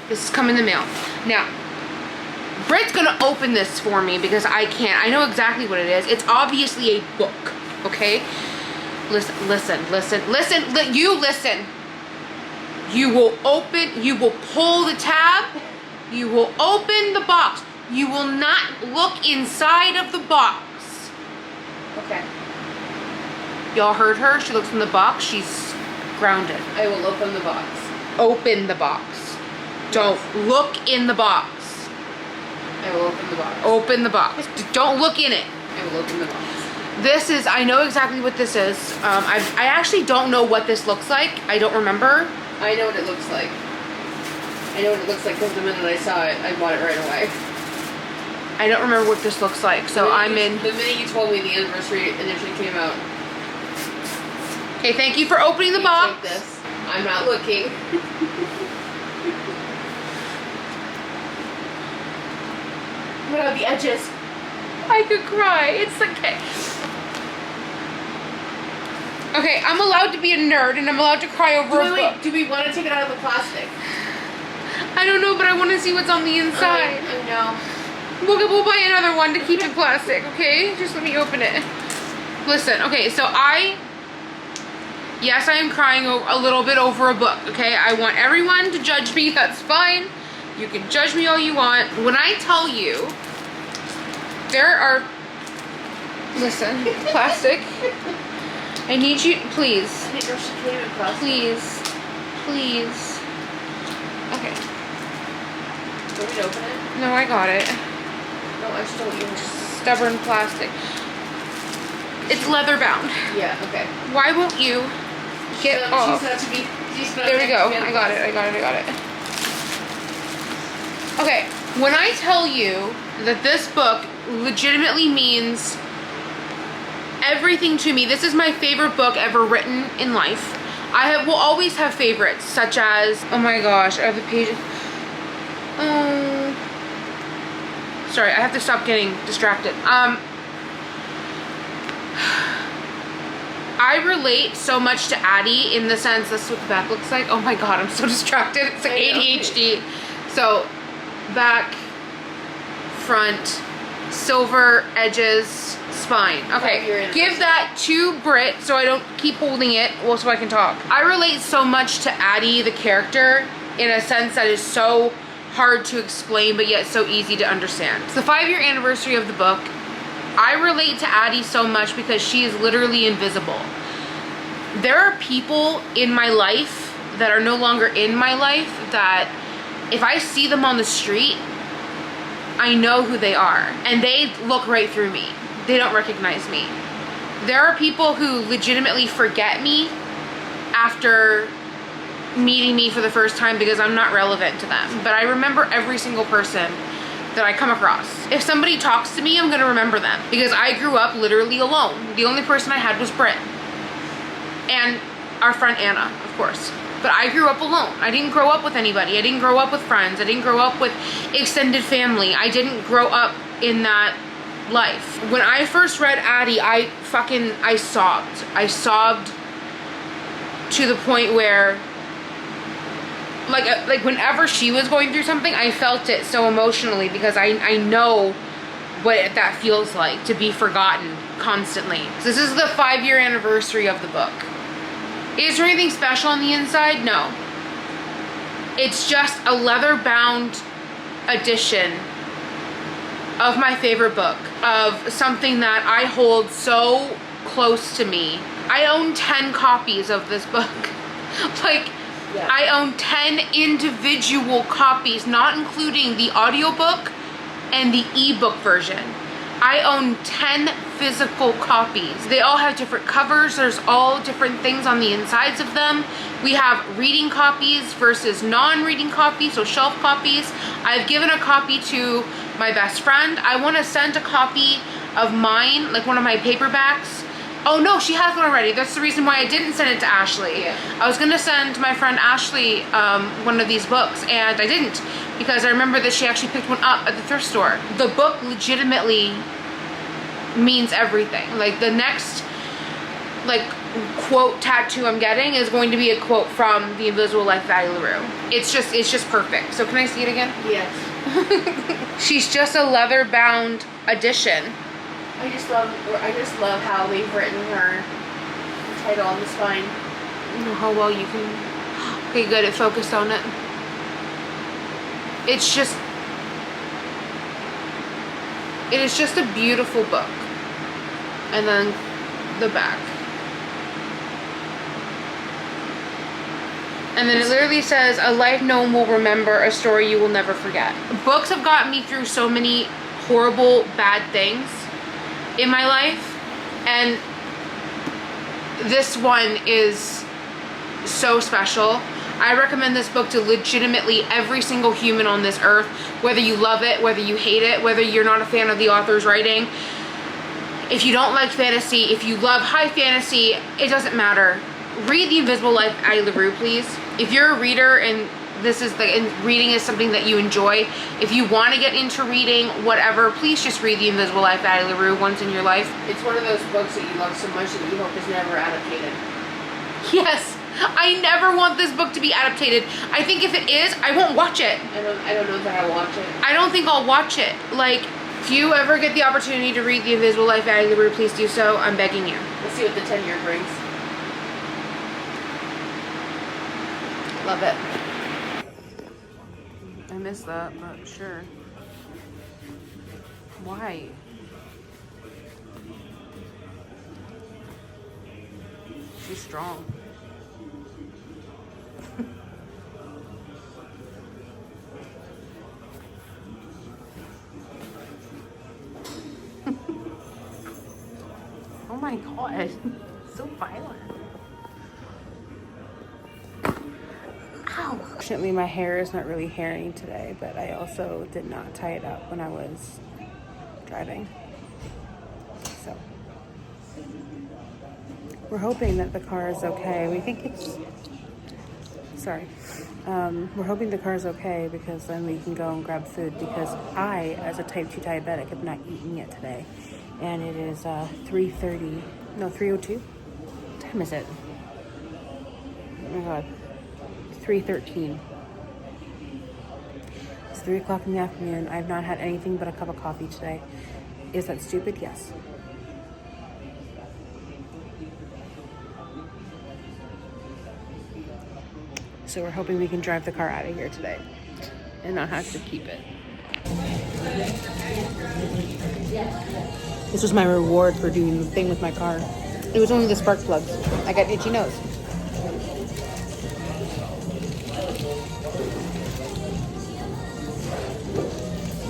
This has come in the mail. Now, Britt's gonna open this for me because I can't. I know exactly what it is. It's obviously a book, okay? Listen. You listen. You will pull the tab. You will open the box. You will not look inside of the box. Okay. Y'all heard her? She looks in the box. She's grounded. I will open the box. Open the box. Don't look in the box. I will open the box. Open the box. Don't look in it. I will open the box. This is, I know exactly what this is. I actually don't know what this looks like. I don't remember. I know what it looks like. I know what it looks like because the minute I saw it, I bought it right away. I don't remember what this looks like, so I'm in. The minute you told me the anniversary initially came out. Okay, thank you for opening the box. Take this. I'm not looking. What about the edges? I could cry. It's okay. Okay, I'm allowed to be a nerd and I'm allowed to cry over a book. Do we want to take it out of the plastic? I don't know, but I want to see what's on the inside. I know. We'll buy another one to keep in plastic, okay? Just let me open it. Listen, okay, so yes, I am crying a little bit over a book, okay? I want everyone to judge me, that's fine. You can judge me all you want. When I tell you, listen, plastic. I need you, please. I didn't know she came in plastic. Please. Okay. Do you want me to open it? No, I got it. No, I just don't want you. Stubborn plastic. It's leather bound. Yeah, okay. Why won't you get off? There we go. I got it. Okay, when I tell you that this book legitimately means everything to me, this is my favorite book ever written in life. Will always have favorites, such as, oh my gosh, I have the page. Sorry, I have to stop getting distracted. I relate so much to Addie in the sense, that's what the back looks like. Oh my god, I'm so distracted. It's like ADHD. So, back, front, silver edges, spine. Okay, give that to Britt so I don't keep holding it, well, so I can talk. I relate so much to Addie, the character, in a sense that is so hard to explain, but yet so easy to understand. It's the 5-year anniversary of the book. I relate to Addie so much because she is literally invisible. There are people in my life that are no longer in my life that if I see them on the street, I know who they are. And they look right through me. They don't recognize me. There are people who legitimately forget me after meeting me for the first time because I'm not relevant to them. But I remember every single person that I come across. If somebody talks to me, I'm gonna remember them because I grew up literally alone. The only person I had was Britt. And our friend Anna, of course. But I grew up alone. I didn't grow up with anybody. I didn't grow up with friends. I didn't grow up with extended family. I didn't grow up in that life. When I first read Addie, I sobbed. I sobbed to the point where like whenever she was going through something, I felt it so emotionally because I know what that feels like to be forgotten constantly. So this is the 5-year anniversary of the book. Is there anything special on the inside? No. It's just a leather-bound edition of my favorite book, of something that I hold so close to me. I own 10 copies of this book. Like, yeah. I own 10 individual copies, not including the audiobook and the ebook version. I own 10 physical copies. They all have different covers. There's all different things on the insides of them. We have reading copies versus non-reading copies, so shelf copies. I've given a copy to my best friend. I want to send a copy of mine, like one of my paperbacks. Oh no, she has one already. That's the reason why I didn't send it to Ashley. Yeah. I was gonna send my friend Ashley one of these books, and I didn't because I remember that she actually picked one up at the thrift store. The book legitimately means everything. Like the next, like quote tattoo I'm getting is going to be a quote from The Invisible Life of Addie LaRue. It's just perfect. So can I see it again? Yes. She's just a leather-bound edition. I just love how they've written her title on the spine. I don't know how well you can. Okay, good. It focused on it. It is just a beautiful book. And then the back. And then it literally says, a life no one will remember, a story you will never forget. Books have gotten me through so many horrible, bad things in my life. And this one is so special. I recommend this book to legitimately every single human on this earth, whether you love it, whether you hate it, whether you're not a fan of the author's writing. If you don't like fantasy, if you love high fantasy, it doesn't matter. Read The Invisible Life of Addie LaRue, please. If you're a reader and reading is something that you enjoy, if you want to get into reading, whatever, please just read The Invisible Life of Addie LaRue once in your life. It's one of those books that you love so much that you hope is never adapted. Yes. I never want this book to be adapted. I think if it is, I won't watch it. I don't know that I'll watch it. I don't think I'll watch it. Like, if you ever get the opportunity to read The Invisible Life of Addie LaRue, please do so. I'm begging you. Let's see what the 10-year brings. Love it. I missed that, but sure. Why? She's strong. Oh my god. So violent. Ow. Fortunately, my hair is not really hairy today, but I also did not tie it up when I was driving. So we're hoping that the car is okay. We think it's... Sorry. We're hoping the car is okay because then we can go and grab food, because I, as a type 2 diabetic, have not eaten yet today. And it is 3:30. No, 3:02. What time is it? Oh my god. 3:13. It's 3 o'clock in the afternoon. I have not had anything but a cup of coffee today. Is that stupid? Yes. So we're hoping we can drive the car out of here today and not have to keep it. This was my reward for doing the thing with my car. It was only the spark plugs. I got itchy nose.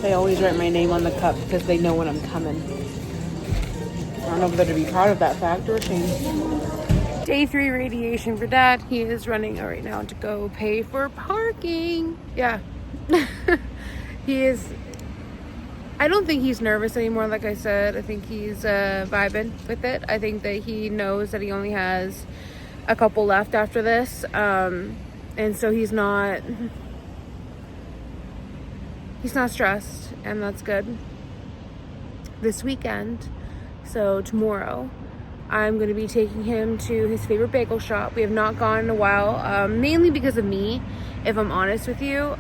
They always write my name on the cup because they know when I'm coming. I don't know whether to be proud of that fact or ashamed. Day 3 radiation for Dad. He is running right now to go pay for parking. Yeah. He is... I don't think he's nervous anymore, like I said. I think he's vibing with it. I think that he knows that he only has a couple left after this. And so he's not stressed, and that's good. This weekend, so tomorrow, I'm going to be taking him to his favorite bagel shop. We have not gone in a while, mainly because of me, if I'm honest with you.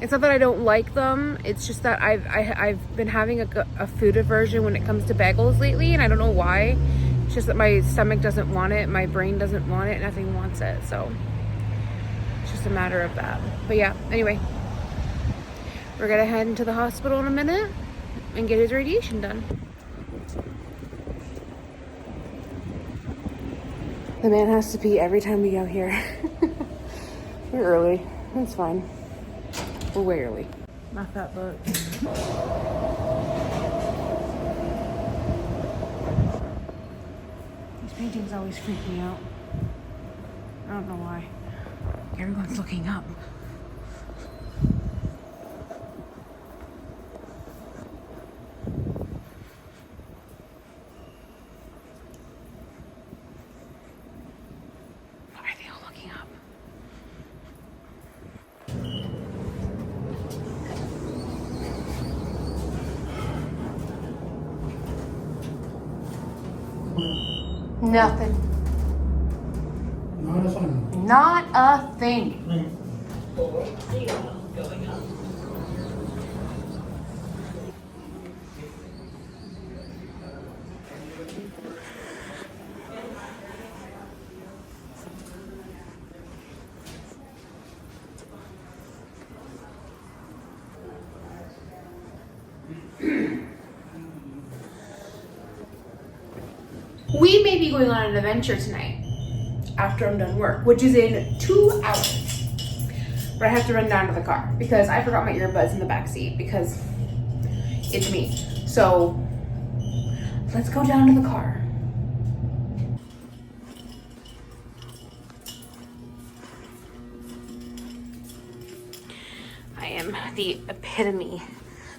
It's not that I don't like them. It's just that I've been having a food aversion when it comes to bagels lately, and I don't know why. It's just that my stomach doesn't want it, my brain doesn't want it, nothing wants it. So it's just a matter of that. But yeah, anyway, we're gonna head into the hospital in a minute and get his radiation done. The man has to pee every time we go here. We're early. It's fine. We're way early. Not that book. These paintings always freak me out. I don't know why. Everyone's looking up. Nothing. Not a thing. Not a thing. We may be going on an adventure tonight after I'm done work, which is in 2 hours. But I have to run down to the car because I forgot my earbuds in the back seat because it's me. So let's go down to the car. I am the epitome,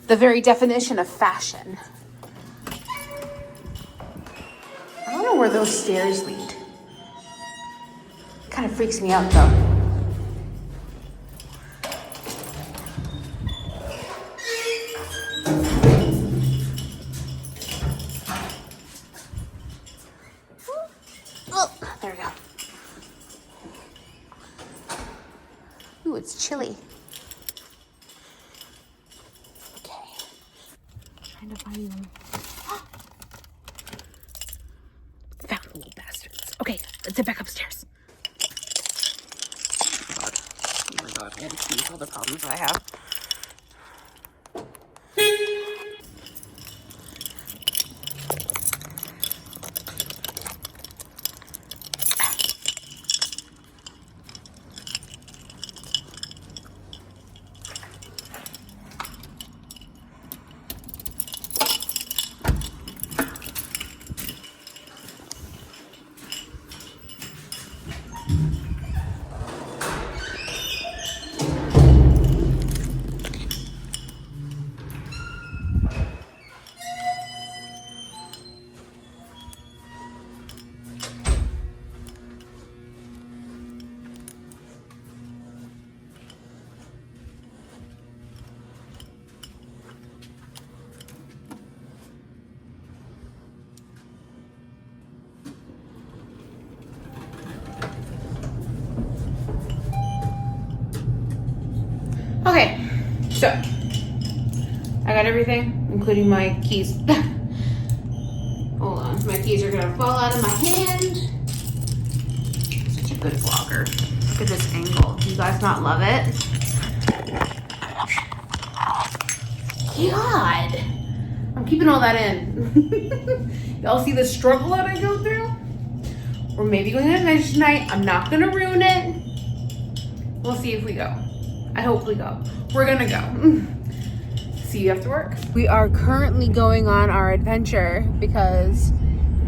the very definition of fashion. I don't know where those stairs lead. Kind of freaks me out though. Oh, there we go. Ooh, it's chilly. Okay. Trying to find them. Found the little bastards. Okay, let's get back upstairs. Oh my god, man, see all the problems I have. Okay, so I got everything, including my keys. Hold on, my keys are gonna fall out of my hand. Such a good vlogger. Look at this angle. Do you guys not love it? God, I'm keeping all that in. Y'all see the struggle that I go through? We're maybe going to adventure tonight. I'm not gonna ruin it. We'll see if we go. I hope we go. We're gonna go. See you after work. We are currently going on our adventure because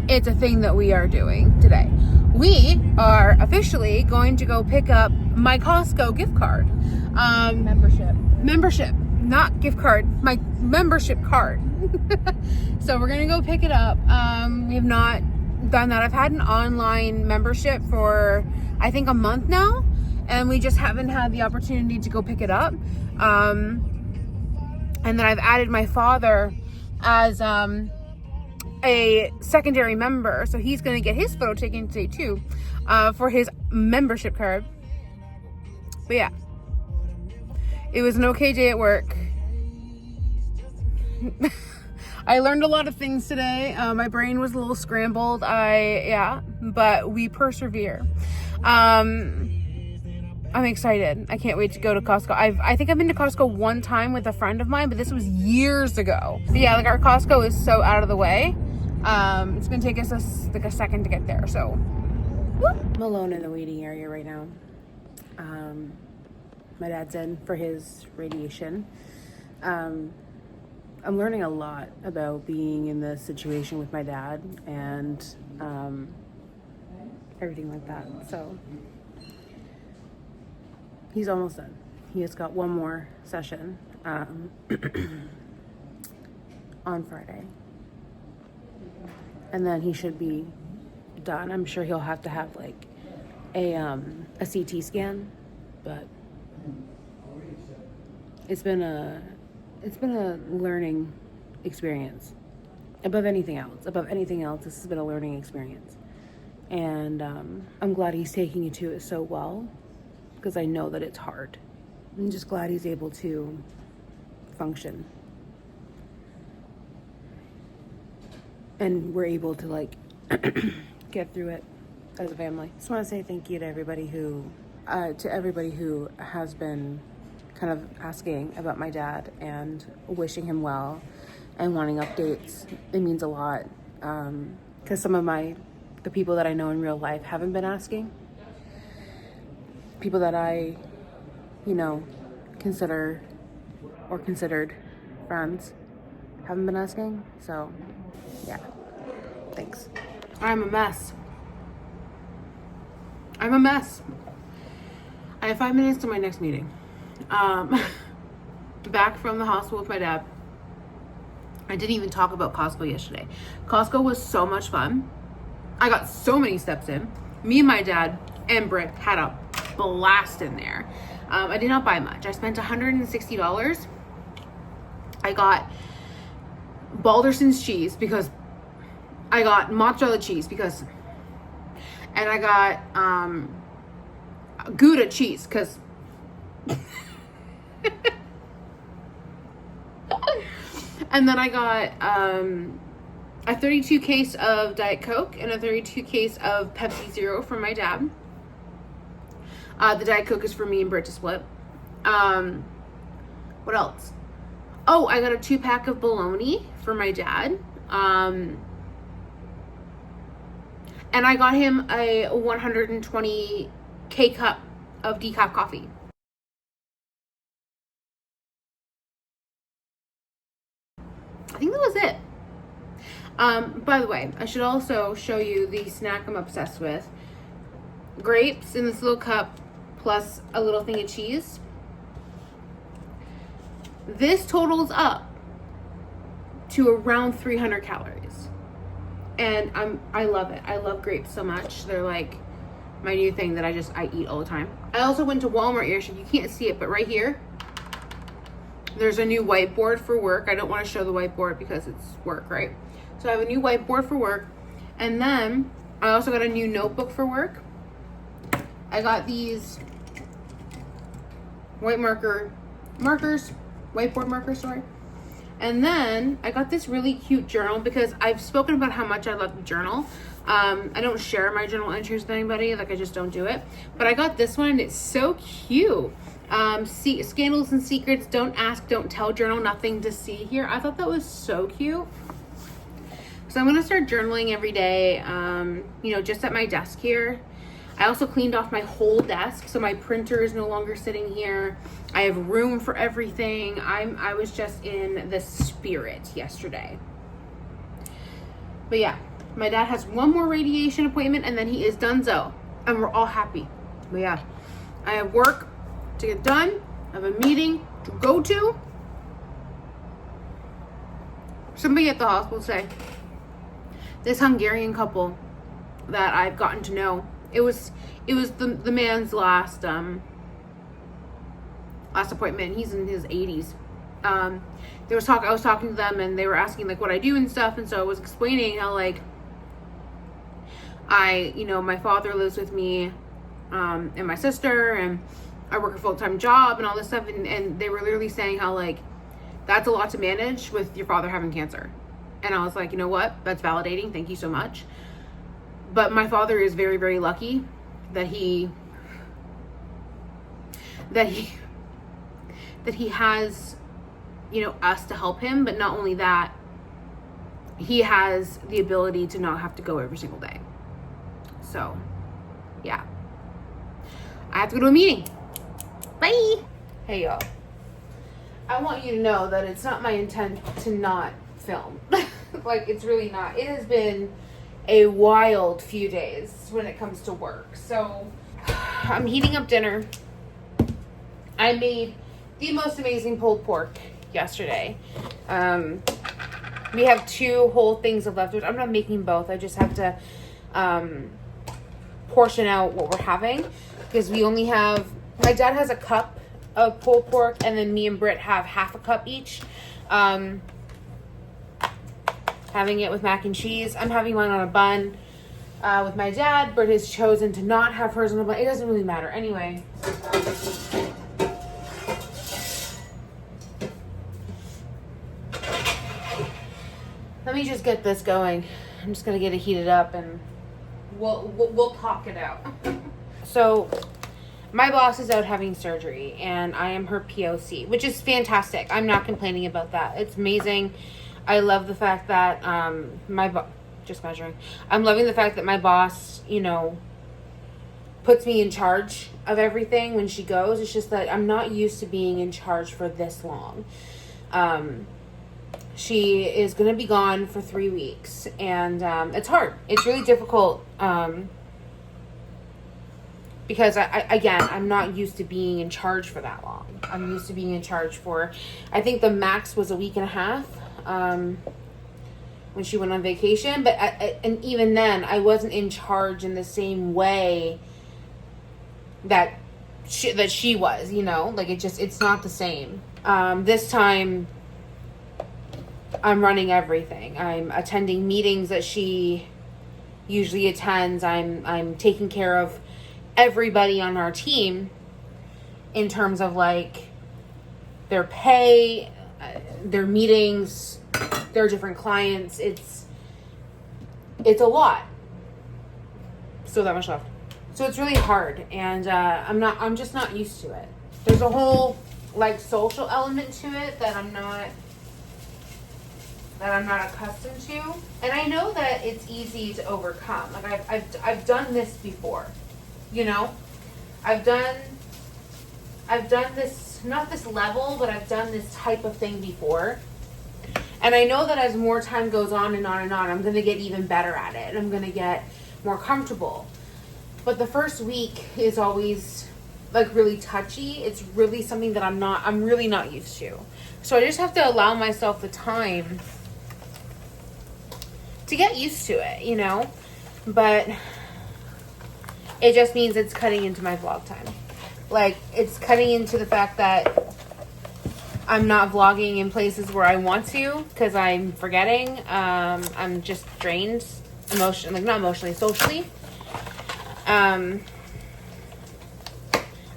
it's a thing that we are doing today. We are officially going to go pick up my Costco gift card. Membership, not gift card, my membership card. So we're gonna go pick it up. We have not done that. I've had an online membership for I think a month now, and we just haven't had the opportunity to go pick it up. And then I've added my father as a secondary member, so he's going to get his photo taken today too, for his membership card. But yeah, it was an okay day at work. I learned a lot of things today. My brain was a little scrambled. But we persevere. I'm excited. I can't wait to go to Costco. I think I've been to Costco one time with a friend of mine, but this was years ago. But yeah, like our Costco is so out of the way. It's gonna take us a second to get there. So, whoop. I'm alone in the waiting area right now. My dad's in for his radiation. I'm learning a lot about being in this situation with my dad and everything like that. So. He's almost done. He has got one more session on Friday. And then he should be done. I'm sure he'll have to have like a CT scan, but it's been a learning experience. Above anything else, this has been a learning experience. And I'm glad he's taking to it so well, because I know that it's hard. I'm just glad he's able to function. And we're able to like get through it as a family. Just want to say thank you to everybody who has been kind of asking about my dad and wishing him well and wanting updates. It means a lot, because some of the people that I know in real life haven't been asking. People that I, considered friends haven't been asking. So, yeah, thanks. I'm a mess. I have 5 minutes to my next meeting. Back from the hospital with my dad. I didn't even talk about Costco yesterday. Costco was so much fun. I got so many steps in. Me and my dad and Britt had a blast in there. I did not buy much. I spent $160. I got Balderson's cheese because I got mozzarella cheese because, and I got Gouda cheese because and then I got a 32 case of Diet Coke and a 32 case of Pepsi Zero from my dad. The Diet Coke is for me and Britt to split. What else? Oh, I got a 2-pack of bologna for my dad. And I got him a 120 K-cup of decaf coffee. I think that was it. By the way, I should also show you the snack I'm obsessed with. Grapes in this little cup, plus a little thing of cheese. This totals up to around 300 calories. And I love it. I love grapes so much. They're like my new thing that I eat all the time. I also went to Walmart yesterday. You can't see it, but right here, there's a new whiteboard for work. I don't want to show the whiteboard because it's work, right? So I have a new whiteboard for work. And then I also got a new notebook for work. I got these whiteboard markers, sorry. And then I got this really cute journal because I've spoken about how much I love to journal. I don't share my journal entries with anybody, like I just don't do it. But I got this one and it's so cute. Scandals and secrets, don't ask, don't tell journal, nothing to see here. I thought that was so cute. So I'm gonna start journaling every day, just at my desk here. I also cleaned off my whole desk, so my printer is no longer sitting here. I have room for everything. I was just in the spirit yesterday. But yeah, my dad has one more radiation appointment and then he is donezo. And we're all happy. But yeah, I have work to get done. I have a meeting to go to. Somebody at the hospital say, this Hungarian couple that I've gotten to know, it was the man's last appointment. He's in his 80s. I was talking to them and they were asking like what I do and stuff, and so I was explaining how like my father lives with me and my sister, and I work a full-time job and all this stuff, and they were literally saying how like that's a lot to manage with your father having cancer. And I was like, you know what? That's validating. Thank you so much. But my father is very, very lucky that he has, us to help him. But not only that, he has the ability to not have to go every single day. So, yeah. I have to go to a meeting. Bye. Hey, y'all. I want you to know that it's not my intent to not film. Like, it's really not. It has been a wild few days when it comes to work. So I'm heating up dinner. I made the most amazing pulled pork yesterday. We have 2 whole things of leftovers. I'm not making both. I just have to portion out what we're having, because we only have, my dad has a cup of pulled pork, and then me and Britt have half a cup each. Having it with mac and cheese. I'm having mine on a bun. with my dad, but has chosen to not have hers on the blanket. It doesn't really matter. Anyway. Let me just get this going. I'm just gonna get it heated up and we'll talk it out. So, my boss is out having surgery, and I am her POC, which is fantastic. I'm not complaining about that. It's amazing. I love the fact that just measuring. I'm loving the fact that my boss, you know, puts me in charge of everything when she goes. It's just that I'm not used to being in charge for this long. She is going to be gone for 3 weeks, and it's hard. It's really difficult because, I'm not used to being in charge for that long. I'm used to being in charge for, I think the max was a week and a half when she went on vacation. But and even then, I wasn't in charge in the same way that she was, you know? Like, it's not the same. This time, I'm running everything. I'm attending meetings that she usually attends. I'm taking care of everybody on our team in terms of like their pay, their meetings, their different clients. It's a lot. Still that much left. So it's really hard, and I'm just not used to it. There's a whole like social element to it that I'm not accustomed to, and I know that it's easy to overcome. Like I've done this before, you know. I've done this, not this level, but I've done this type of thing before, and I know that as more time goes on and on and on, I'm gonna get even better at it, and I'm gonna get more comfortable. But the first week is always like really touchy. It's really something that I'm really not used to. So I just have to allow myself the time to get used to it, you know? But it just means it's cutting into my vlog time. Like, it's cutting into the fact that I'm not vlogging in places where I want to because I'm forgetting. I'm just drained emotionally, like not emotionally, socially.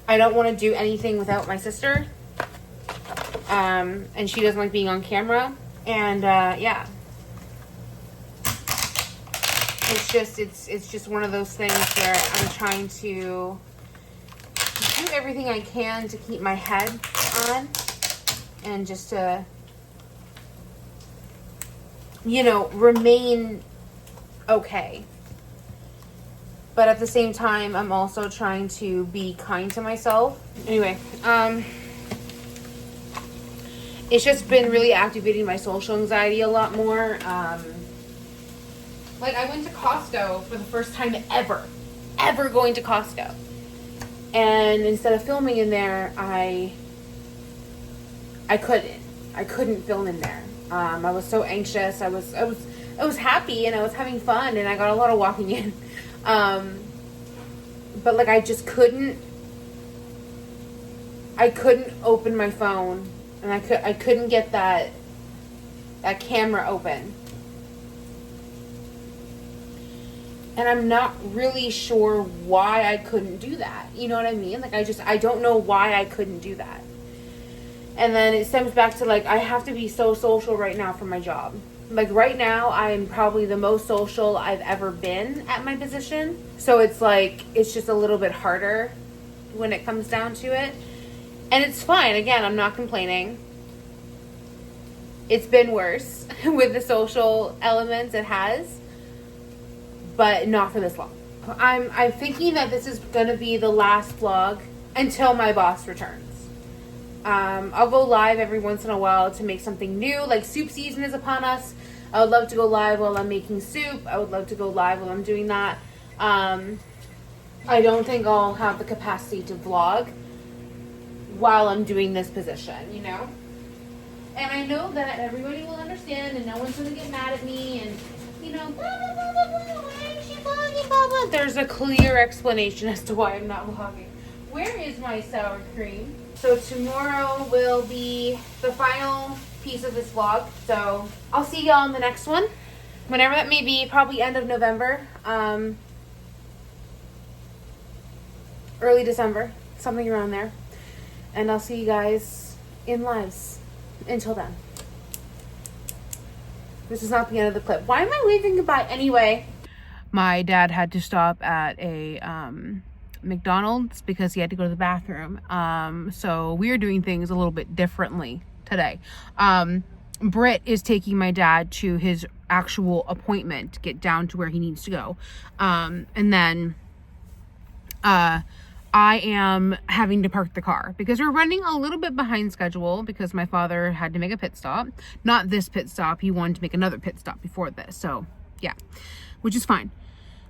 I don't want to do anything without my sister. And she doesn't like being on camera. And, yeah. It's just one of those things where I'm trying to do everything I can to keep my head on and just to, you know, remain okay. But at the same time, I'm also trying to be kind to myself. Anyway, it's just been really activating my social anxiety a lot more. Like, I went to Costco for the first time ever going to Costco. And instead of filming in there, I couldn't film in there. I was so anxious. I was happy and I was having fun and I got a lot of walking in. But like I couldn't open my phone, and I couldn't get that camera open. And I'm not really sure why I couldn't do that. You know what I mean? Like I don't know why I couldn't do that. And then it stems back to like I have to be so social right now for my job. Like right now, I'm probably the most social I've ever been at my position. So it's like, it's just a little bit harder when it comes down to it. And it's fine. Again, I'm not complaining. It's been worse with the social elements, it has. But not for this long. I'm thinking that this is going to be the last vlog until my boss returns. I'll go live every once in a while to make something new. Like soup season is upon us. I would love to go live while I'm making soup. I would love to go live while I'm doing that. I don't think I'll have the capacity to vlog while I'm doing this position, you know? And I know that everybody will understand and no one's going to get mad at me and, you know, blah, blah, blah, blah, blah, why is she vlogging, blah, blah. There's a clear explanation as to why I'm not vlogging. Where is my sour cream? So tomorrow will be the final piece of this vlog. So I'll see y'all in the next one. whenever that may be, probably end of November, early December, something around there. And I'll see you guys in lives. Until then. This is not the end of the clip. Why am I waving goodbye anyway? My dad had to stop at a McDonald's because he had to go to the bathroom. So we're doing things a little bit differently today. Britt is taking my dad to his actual appointment to get down to where he needs to go. And then I am having to park the car because we're running a little bit behind schedule because my father had to make a pit stop. Not this pit stop. He wanted to make another pit stop before this. So yeah, which is fine.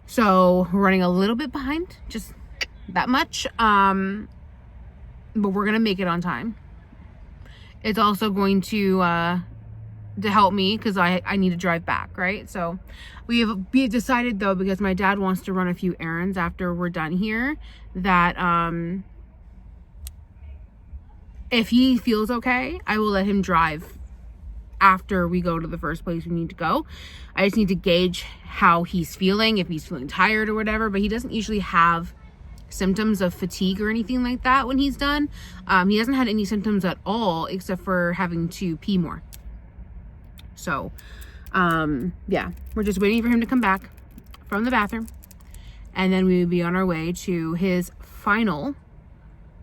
So we're running a little bit behind, just that much. But we're going to make it on time. It's also going to help me because I need to drive back, right? So we have decided though, because my dad wants to run a few errands after we're done here, that if he feels okay, I will let him drive after we go to the first place we need to go. I just need to gauge how he's feeling, if he's feeling tired or whatever, but he doesn't usually have symptoms of fatigue or anything like that when he's done. He hasn't had any symptoms at all except for having to pee more. So yeah, we're just waiting for him to come back from the bathroom, and then we will be on our way to his final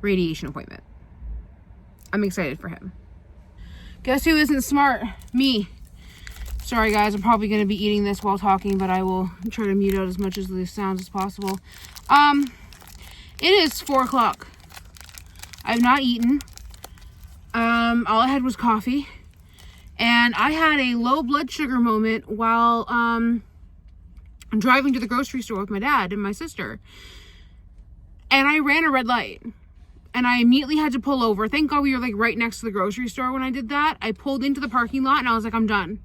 radiation appointment. I'm excited for him. Guess who isn't smart? Me. Sorry guys, I'm probably going to be eating this while talking, but I will try to mute out as much of the sounds as possible. It is 4 o'clock. I've not eaten. All I had was coffee. And I had a low blood sugar moment while driving to the grocery store with my dad and my sister. And I ran a red light. And I immediately had to pull over. Thank God we were like right next to the grocery store when I did that. I pulled into the parking lot and I was like, I'm done.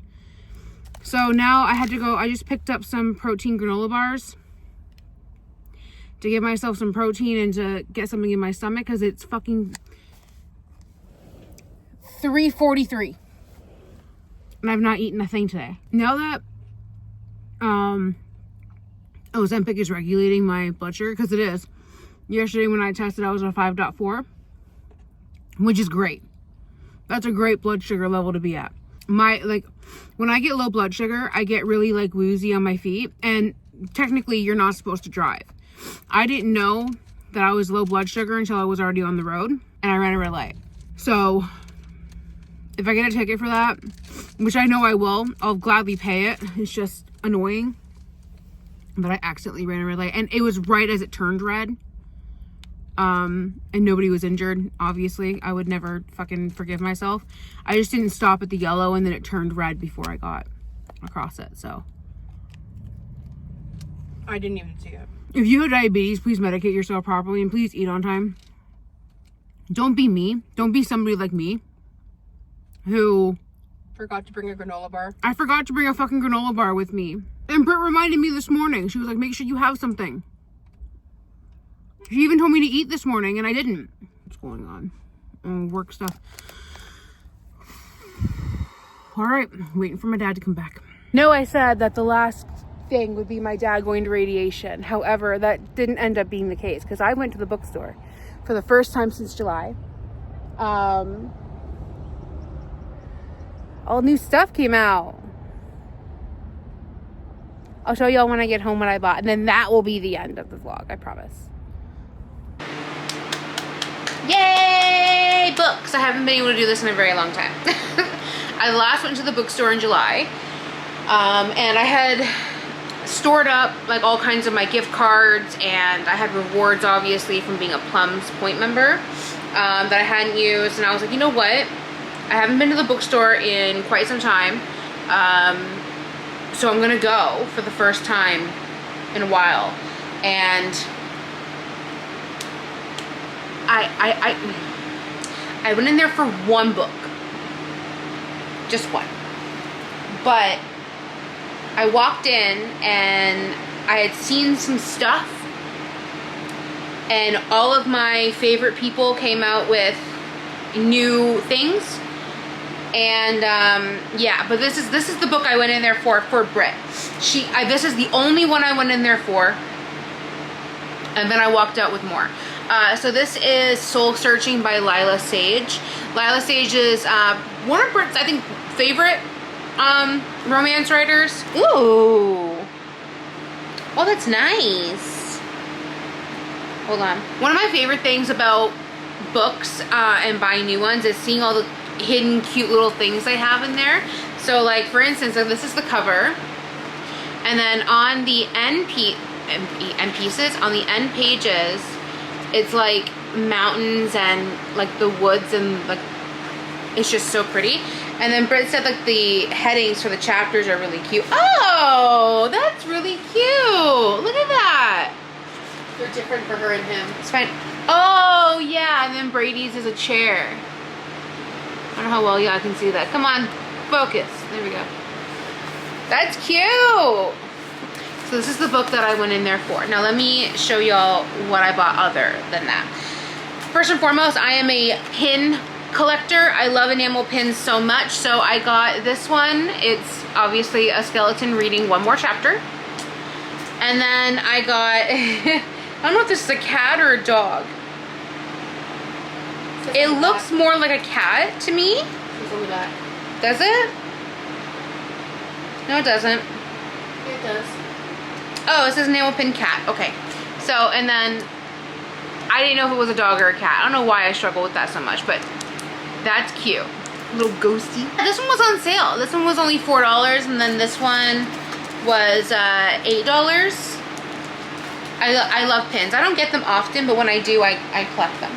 So now I had to go. I just picked up some protein granola bars to give myself some protein and to get something in my stomach because it's fucking 3:43. And I've not eaten a thing today. Now that Ozempic is regulating my blood sugar, because it is. Yesterday when I tested, I was at 5.4, which is great. That's a great blood sugar level to be at. When I get low blood sugar, I get really like woozy on my feet, and technically you're not supposed to drive. I didn't know that I was low blood sugar until I was already on the road and I ran a red light. So if I get a ticket for that, which I know I will, I'll gladly pay it. It's just annoying that I accidentally ran a red light, and it was right as it turned red. And nobody was injured, obviously. I would never fucking forgive myself. I just didn't stop at the yellow, and then it turned red before I got across it, so. I didn't even see it. If you have diabetes, please medicate yourself properly, and please eat on time. Don't be me. Don't be somebody like me who Forgot to bring a granola bar. I forgot to bring a fucking granola bar with me. And Britt reminded me this morning. She was like, make sure you have something. She even told me to eat this morning, and I didn't. What's going on? Work stuff. All right, waiting for my dad to come back. No, I said that the last thing would be my dad going to radiation. However, that didn't end up being the case because I went to the bookstore for the first time since July. All new stuff came out. I'll show y'all when I get home what I bought, and then that will be the end of the vlog, I promise. Yay! Books! I haven't been able to do this in a very long time. I last went to the bookstore in July, and I had stored up like all kinds of my gift cards, and I had rewards obviously from being a Plums Point member that I hadn't used, and I was like, you know what? I haven't been to the bookstore in quite some time, so I'm gonna go for the first time in a while, and I went in there for one book, just one, but I walked in and I had seen some stuff, and all of my favorite people came out with new things, And yeah, but this is the book I went in there for Brit. This is the only one I went in there for, and then I walked out with more. So this is Soul Searching by Lila Sage. Lila Sage is one of Brit's, I think, favorite romance writers. Ooh, oh, that's nice. Hold on. One of my favorite things about books and buying new ones is seeing all the hidden cute little things they have in there. So like, for instance, so this is the cover, and then on the end pieces, on the end pages, it's like mountains and like the woods, and like it's just so pretty. And then Britt said like the headings for the chapters are really cute. Oh, that's really cute. Look at that. They're different for her and him. It's fine. Oh yeah, and then Brady's is a chair. I don't know how well y'all can see that. Come on, focus. There we go. That's cute. So this is the book that I went in there for. Now let me show y'all what I bought other than that. First and foremost, I am a pin collector. I love enamel pins so much. So I got this one. It's obviously a skeleton reading one more chapter. And then I got, I don't know if this is a cat or a dog. It looks more like a cat to me. Does it? No, it doesn't. It does. Oh, it says enamel pin cat. Okay. So, and then I didn't know if it was a dog or a cat. I don't know why I struggle with that so much, but that's cute. A little ghosty. This one was on sale. This one was only $4, and then this one was $8. I love pins. I don't get them often, but when I do, I collect them.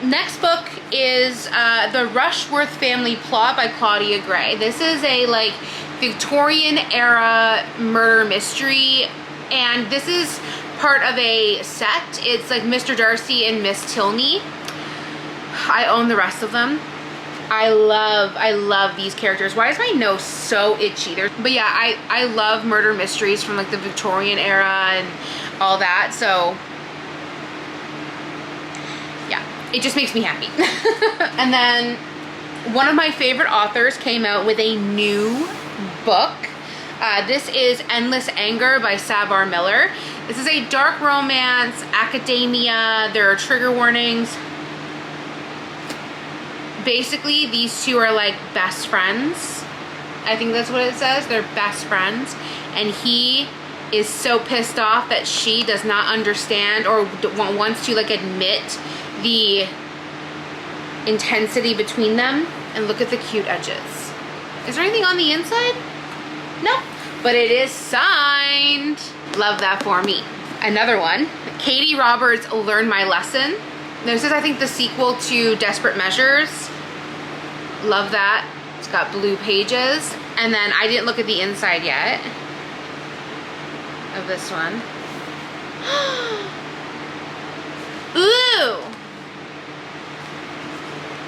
Next book is The Rushworth Family Plot by Claudia Gray. This is a like Victorian era murder mystery, and this is part of a set. It's like Mr. Darcy and Miss Tilney. I own the rest of them. I love these characters. Why is my nose so itchy? But yeah, I love murder mysteries from like the Victorian era and all that. So yeah, it just makes me happy. And then one of my favorite authors came out with a new book. This is Endless Anger by Sabar Miller. This is a dark romance, academia. There are trigger warnings. Basically, these two are like best friends. I think that's what it says. They're best friends. And he is so pissed off that she does not understand or wants to like admit the intensity between them. And look at the cute edges. Is there anything on the inside? No, but it is signed. Love that for me. Another one, Katie Roberts' Learn My Lesson. This is, I think, the sequel to Desperate Measures. Love that. It's got blue pages. And then I didn't look at the inside yet of this one. Ooh!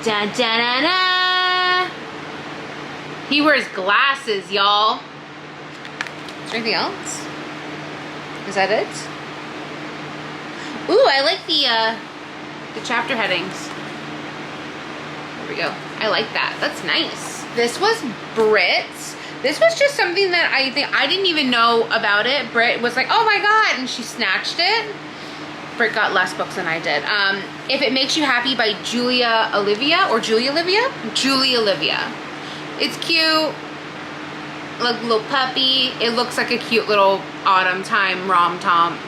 Da da da da! He wears glasses, y'all. Is there anything else? Is that it? Ooh, I like the chapter headings. There we go. I like that. That's nice. This was Brit's. This was just something that I think I didn't even know about it. Brit was like, oh my god, and she snatched it. Brit got less books than I did. If It Makes You Happy by Julia Olivia. Julia Olivia. It's cute. Like little puppy. It looks like a cute little autumn time rom-com.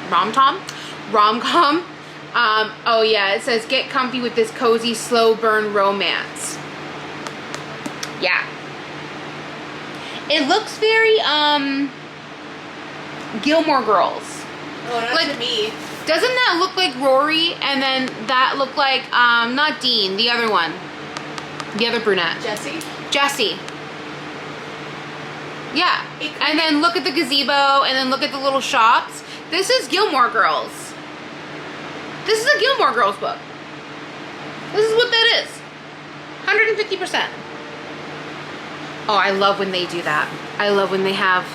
Oh yeah, it says get comfy with this cozy slow burn romance. Yeah. It looks very Gilmore Girls. Oh, not like, to me. Doesn't that look like Rory? And then that look like not Dean, the other one. The other brunette. Jessie. Yeah. And then look at the gazebo, and then look at the little shops. This is Gilmore Girls. This is a Gilmore Girls book. This is what that is. 150%. Oh, I love when they do that. I love when they have...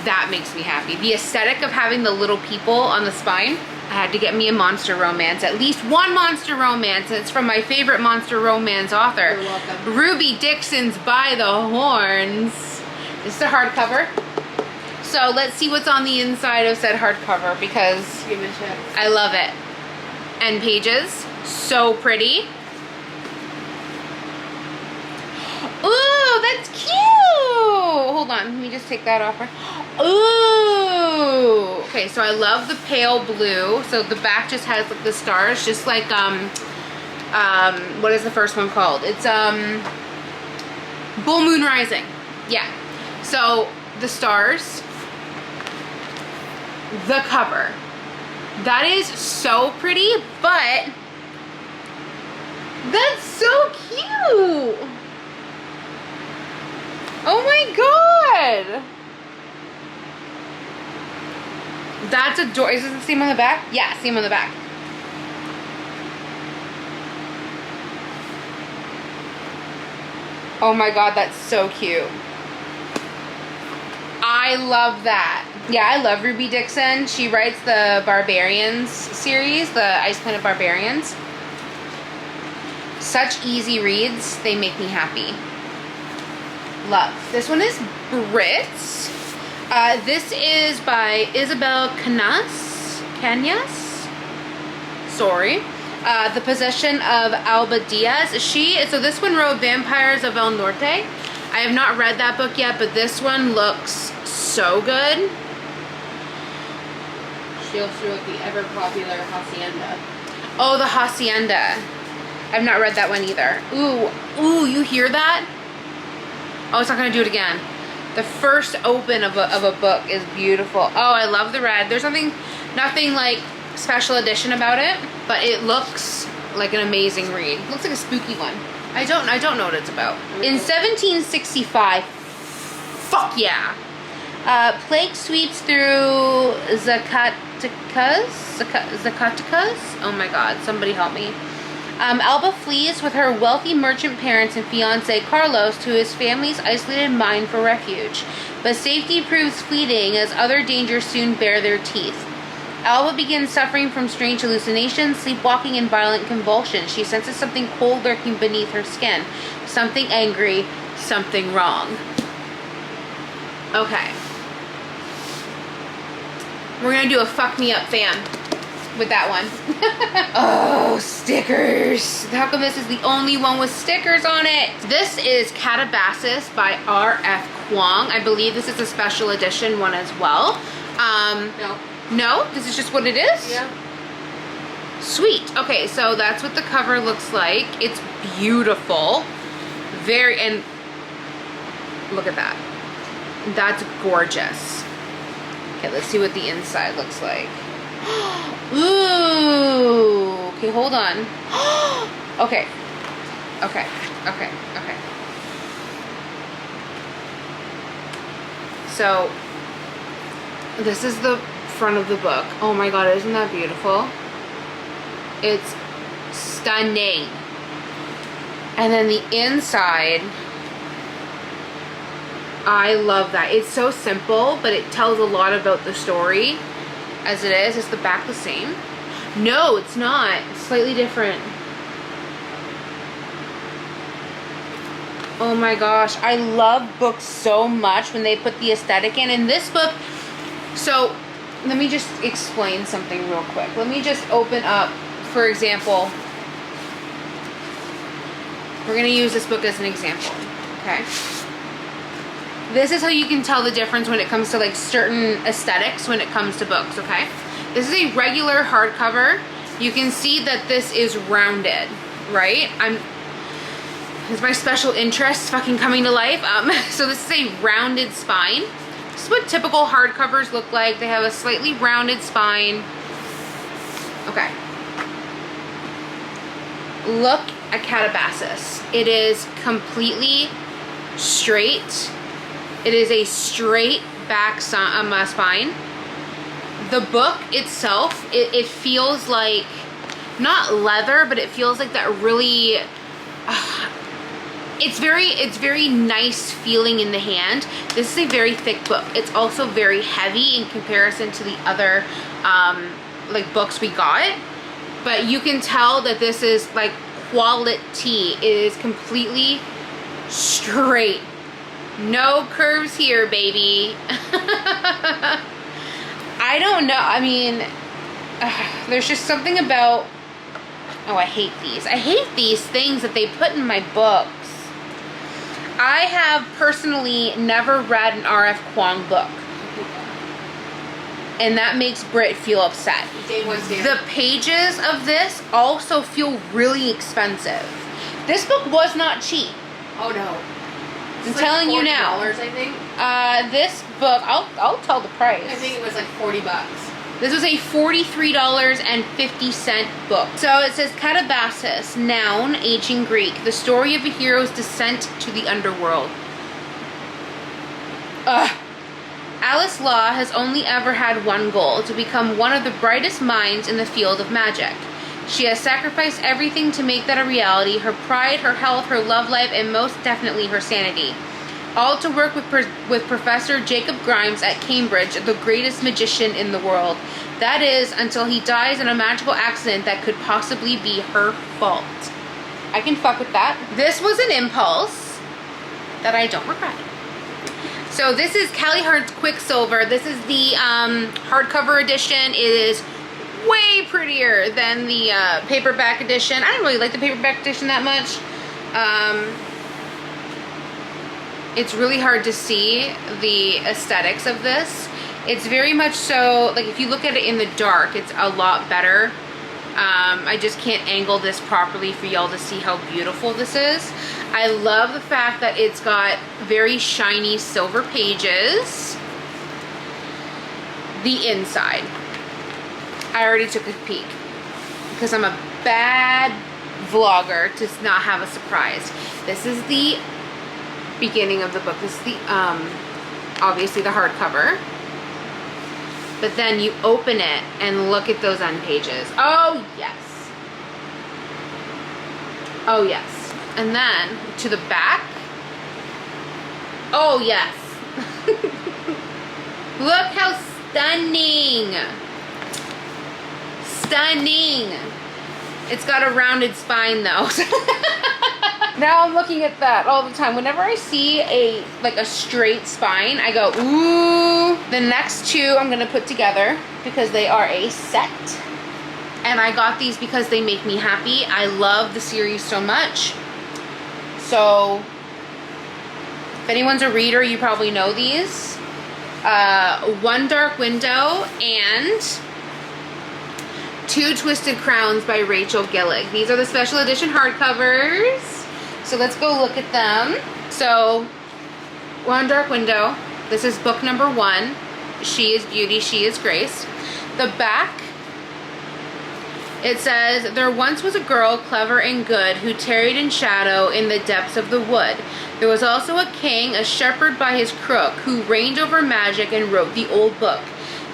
That makes me happy. The aesthetic of having the little people on the spine. I had to get me a monster romance, at least one monster romance, and it's from my favorite monster romance author. You're welcome. Ruby Dixon's By the Horns. This is a hardcover. So let's see what's on the inside of said hardcover because Give me a check. I love it. And pages, so pretty. Ooh, that's cute. Hold on, let me just take that off. Ooh. Okay, so I love the pale blue. So the back just has like the stars, just like what is the first one called? It's Bull Moon Rising. Yeah. So the stars, the cover. That is so pretty, but that's so cute. Oh my god. That's adorable. Is this the same on the back? Yeah, same on the back. Oh my god, that's so cute. I love that. Yeah, I love Ruby Dixon. She writes the Barbarians series, the Ice Planet Barbarians. Such easy reads. They make me happy. Love. This one is Brits. This is by Isabel Cañas. Sorry. The Possession of Alba Diaz. So this one wrote Vampires of El Norte. I have not read that book yet, but this one looks so good. She also wrote the ever popular Hacienda. Oh, the Hacienda. I've not read that one either. Ooh, you hear that? Oh, it's not gonna do it again. The first open of a book is beautiful. Oh, I love the red. There's nothing like special edition about it, but it looks like an amazing read. It looks like a spooky one. I don't know what it's about. In 1765, fuck yeah. Plague sweeps through Zacatecas. Oh my god, somebody help me. Alba flees with her wealthy merchant parents and fiancé Carlos to his family's isolated mine for refuge. But safety proves fleeting as other dangers soon bare their teeth. Alba begins suffering from strange hallucinations, sleepwalking, and violent convulsions. She senses something cold lurking beneath her skin. Something angry, something wrong. Okay. We're gonna do a fuck me up fan with that one. Oh, stickers. How come this is the only one with stickers on it? This is Calabasas by R.F. Kuang. I believe this is a special edition one as well. No. No? This is just what it is? Yeah. Sweet. Okay, so that's what the cover looks like. It's beautiful. And look at that. That's gorgeous. Okay, let's see what the inside looks like. Ooh. Okay, hold on. Okay. So, this is the front of the book. Oh my god, isn't that beautiful? It's stunning. And then the inside, I love that. It's so simple, but it tells a lot about the story as it is. Is the back the same? No, it's not. It's slightly different. Oh my gosh, I love books so much when they put the aesthetic in. In this book, so let me just explain something real quick. Let me just open up, for example, we're going to use this book as an example, okay? This is how you can tell the difference when it comes to like certain aesthetics when it comes to books, okay? This is a regular hardcover. You can see that this is rounded, right? It's my special interest fucking coming to life. So this is a rounded spine. This is what typical hardcovers look like. They have a slightly rounded spine. Okay. Look at Calabasas. It is completely straight. It is a straight back spine. The book itself, it feels like, not leather, but it feels like that really, it's very nice feeling in the hand. This is a very thick book. It's also very heavy in comparison to the other like books we got, but you can tell that this is like quality. It is completely straight. No curves here, baby. I don't know. I mean, there's just something about... Oh, I hate these. I hate these things that they put in my books. I have personally never read an R.F. Kuang book. And that makes Britt feel upset. The pages of this also feel really expensive. This book was not cheap. Oh no. I'm telling you now. $40, I think. This book, I'll tell the price. I think it was like $40. This was a $43.50 book. So it says Catabasis, noun, ancient Greek, the story of a hero's descent to the underworld. Ugh. Alice Law has only ever had one goal, to become one of the brightest minds in the field of magic. She has sacrificed everything to make that a reality, her pride, her health, her love life, and most definitely her sanity. All to work with Professor Jacob Grimes at Cambridge, the greatest magician in the world. That is, until he dies in a magical accident that could possibly be her fault. I can fuck with that. This was an impulse that I don't regret. So this is Callie Hart's Quicksilver. This is the hardcover edition. It is way prettier than the paperback edition. I didn't really like the paperback edition that much. It's really hard to see the aesthetics of this. It's very much so, like if you look at it in the dark, it's a lot better. I just can't angle this properly for y'all to see how beautiful this is. I love the fact that it's got very shiny silver pages. The inside. I already took a peek because I'm a bad vlogger to not have a surprise. This is the beginning of the book. This is the obviously the hardcover. But then you open it and look at those end pages. Oh yes. Oh yes. And then to the back. Oh yes. Look how stunning. Stunning. It's got a rounded spine though. Now I'm looking at that all the time. Whenever I see a straight spine, I go, ooh. The next two I'm gonna put together because they are a set. And I got these because they make me happy. I love the series so much. So if anyone's a reader, you probably know these. One Dark Window and Two Twisted Crowns by Rachel Gillig. These are the special edition hardcovers. So let's go look at them. So, One Dark Window. This is book number 1. She is Beauty, She is Grace. The back, it says, there once was a girl, clever and good, who tarried in shadow in the depths of the wood. There was also a king, a shepherd by his crook, who reigned over magic and wrote the old book.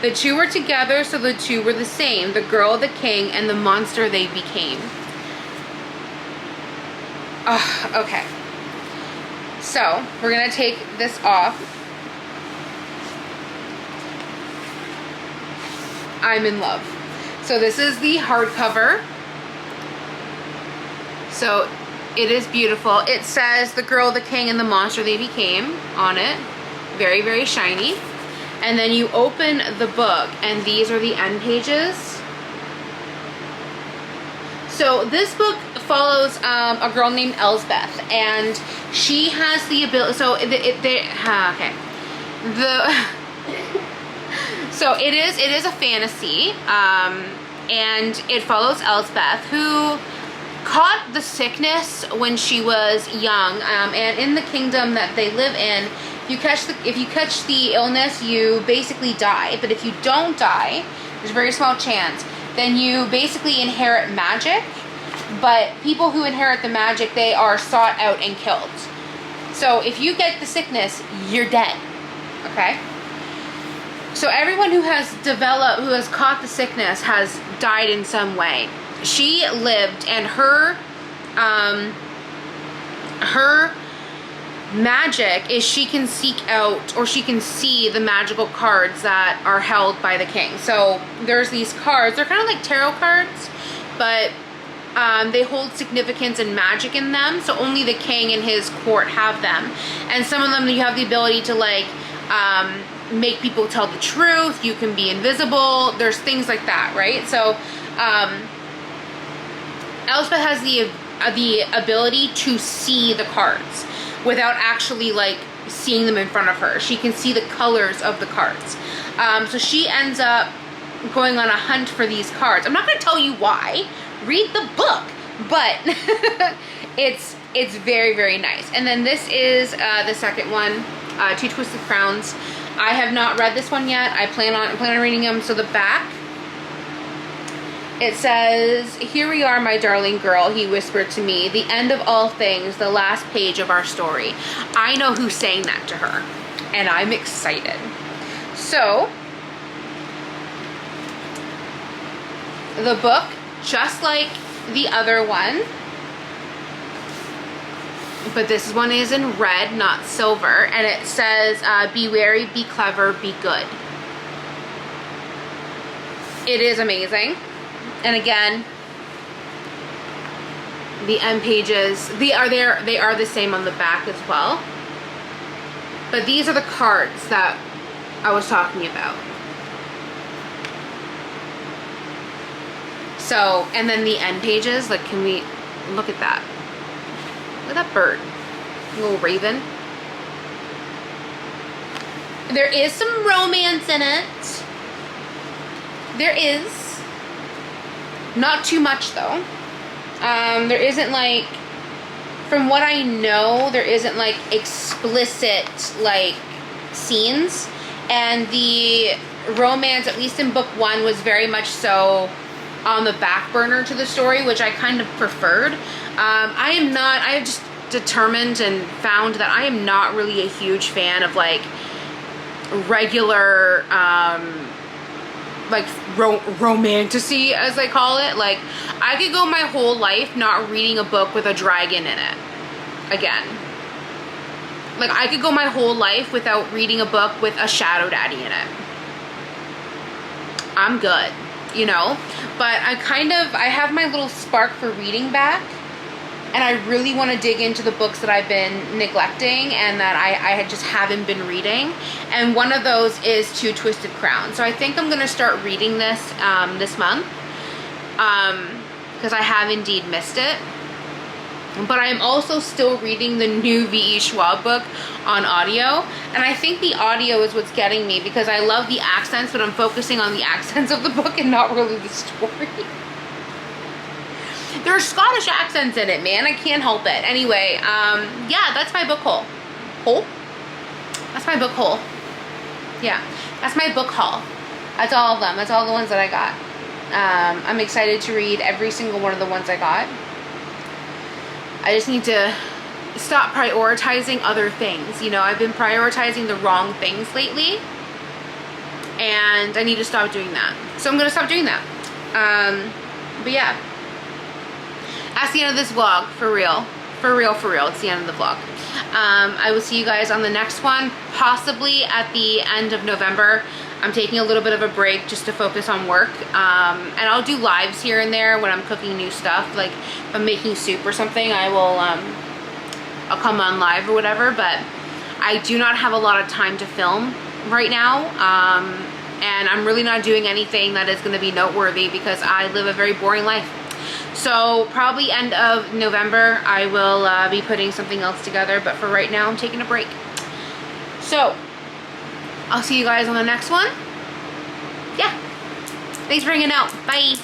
The two were together, so the two were the same, the girl, the king, and the monster they became. Okay. So, we're going to take this off. I'm in love. So this is the hardcover. So, it is beautiful. It says the girl, the king, and the monster they became on it. Very, very shiny. And then you open the book, and these are the end pages. So this book follows a girl named Elsbeth, and she has the ability. So okay, so it is a fantasy, and it follows Elsbeth, who caught the sickness when she was young, and in the kingdom that they live in, if you catch the illness, you basically die. But if you don't die, there's a very small chance, then you basically inherit magic. But people who inherit the magic, they are sought out and killed. So if you get the sickness, you're dead. Okay? So everyone who has caught the sickness has died in some way. She lived, and her magic is she can seek out, or she can see the magical cards that are held by the king. So there's these cards, they're kind of like tarot cards, but they hold significance and magic in them, so only the king and his court have them. And some of them you have the ability to like make people tell the truth, you can be invisible, there's things like that, right? So Elspeth has the ability to see the cards without actually like seeing them in front of her. She can see the colors of the cards. So she ends up going on a hunt for these cards. I'm not going to tell you why. Read the book, but it's very, very nice. And then this is the second one, Two Twisted Crowns. I have not read this one yet. I plan on reading them. So the back, it says, "Here we are, my darling girl," he whispered to me, "the end of all things, the last page of our story." I know who's saying that to her, and I'm excited. So the book, just like the other one, but this one is in red, not silver, and it says, "Be wary, be clever, be good." It is amazing. And again, the end pages, they are the same on the back as well. But these are the cards that I was talking about. So, and then the end pages, like, can we look at that? Look at that bird. Little raven. There is some romance in it. There is. Not too much though. There isn't like, from what I know, there isn't like explicit like scenes, and the romance, at least in book one, was very much so on the back burner to the story, which I kind of preferred. I have just determined and found that I am not really a huge fan of like regular like romantasy, as they call it. Like, I could go my whole life not reading a book with a dragon in it again. Like, I could go my whole life without reading a book with a shadow daddy in it. I'm good, you know? But I have my little spark for reading back, and I really want to dig into the books that I've been neglecting and that I just haven't been reading. And one of those is Two Twisted Crowns. So I think I'm going to start reading this this month, because I have indeed missed it. But I'm also still reading the new V.E. Schwab book on audio. And I think the audio is what's getting me, because I love the accents, but I'm focusing on the accents of the book and not really the story. There are Scottish accents in it, man. I can't help it. Anyway, yeah, that's my book haul. That's my book haul. Yeah, that's my book haul. That's all of them. That's all the ones that I got. I'm excited to read every single one of the ones I got. I just need to stop prioritizing other things. You know, I've been prioritizing the wrong things lately, and I need to stop doing that. So I'm going to stop doing that. But yeah. That's the end of this vlog, for real. For real, for real. It's the end of the vlog. I will see you guys on the next one, possibly at the end of November. I'm taking a little bit of a break just to focus on work. And I'll do lives here and there when I'm cooking new stuff. Like, if I'm making soup or something, I'll come on live or whatever. But I do not have a lot of time to film right now. And I'm really not doing anything that is going to be noteworthy, because I live a very boring life. So probably end of November, I will be putting something else together. But for right now, I'm taking a break. So I'll see you guys on the next one. Yeah. Thanks for hanging out. Bye.